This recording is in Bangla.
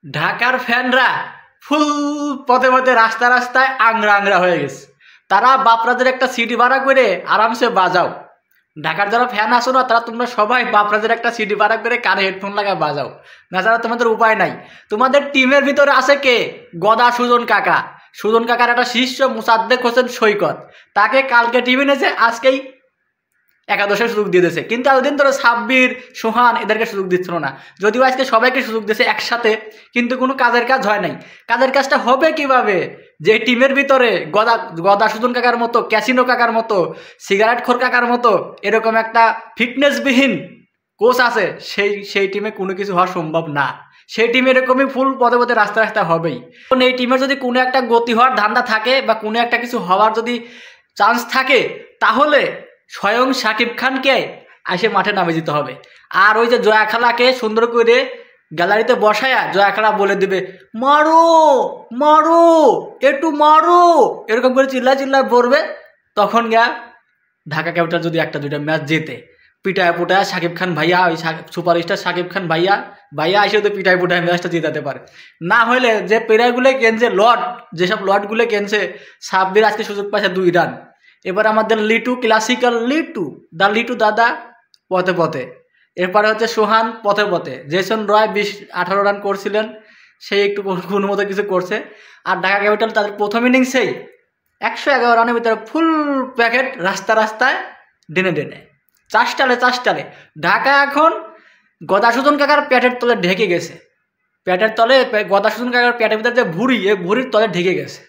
ঢাকার ফ্যানরা ফুল পথে পথে রাস্তায় রাস্তায় আংরা আংরা হয়ে গেছে। তারা বাপরাজের একটা সিডি ভাড়া করে আরামসে বাজাও। ঢাকার যারা ফ্যান আসো না তারা তোমরা সবাই বাপরাজের একটা সিডি ভাড়া করে কানে হেডফোন লাগায় বাজাও, না ছাড়া তোমাদের উপায় নাই। তোমাদের টিমের ভিতরে আছে কে? গদা সুজন কাকা। সুজন কাকার একটা শিষ্য মুসাদ্দেক হোসেন সৈকত, তাকে কালকে টিমে এনেছে, আজকেই একাদশে সুযোগ দিয়ে দিয়েছে। কিন্তু এতদিন ধরে সাব্বির, সোহান এদেরকে সুযোগ দিচ্ছিল না, যদিও আজকে সবাইকে সুযোগ দিয়েছে একসাথে, কিন্তু কোনো কাজের কাজ হয় নাই। কাজের কাজটা হবে কিভাবে? যে টিমের ভিতরে গদা গদা সুজন কাকার মতো, ক্যাসিনো কাকার মতো, সিগারেট খোর কাকার মতো এরকম একটা ফিটনেসবিহীন কোচ আছে, সেই টিমে কোনো কিছু হওয়া সম্ভব না। সেই টিম এরকমই ফুল পদে পদে রাস্তা রাস্তা হবেই। এই টিমের যদি কোনো একটা গতি হওয়ার ধান্দা থাকে বা কোনো একটা কিছু হওয়ার যদি চান্স থাকে, তাহলে স্বয়ং শাকিব খানকে এসে মাঠে নামে দিতে হবে। আর ওই যে জয়া খালাকে সুন্দর করে গ্যালারিতে বসায়া জয়া খালা বলে দিবে, মারো মারো একটু মারো, এরকম করে চিল্লায় চিল্লায় পড়বে। তখন গা ঢাকা ক্যাপিটাল যদি একটা দুইটা ম্যাচ জেতে, পিটায় পুটায় শাকিব খান ভাইয়া, ওই সুপারস্টার শাকিব খান ভাইয়া ভাইয়া এসে তো পিটায় পুটায় ম্যাচটা জিতাতে পারে। না হলে যে প্লেয়ারগুলো কেনছে লট, যেসব লটগুলো কেনছে, সাব্বির আজকে সুযোগ পাচ্ছে 2 রান। এবার আমাদের লিটু, ক্লাসিক্যাল লিটু, লিটু দাদা পথে পথে। এরপরে হচ্ছে সোহান পথে পথে। জেসন রয় 20-18 রান করছিলেন, সেই একটু কোনো মতো কিছু করছে। আর ঢাকা ক্যাপিটাল তাদের প্রথম ইনিংসেই 111 রানের ভিতরে ফুল প্যাকেট রাস্তা রাস্তায় ডেনে ডেনে চাষটালে। ঢাকা এখন গদা সুজন কাকার প্যাটের তলে ঢেকে গেছে। প্যাটের তলে গদা সুজন কাকার প্যাটের ভিতরে যে ভুঁড়ি, এই ভুঁড়ির তলে ঢেকে গেছে।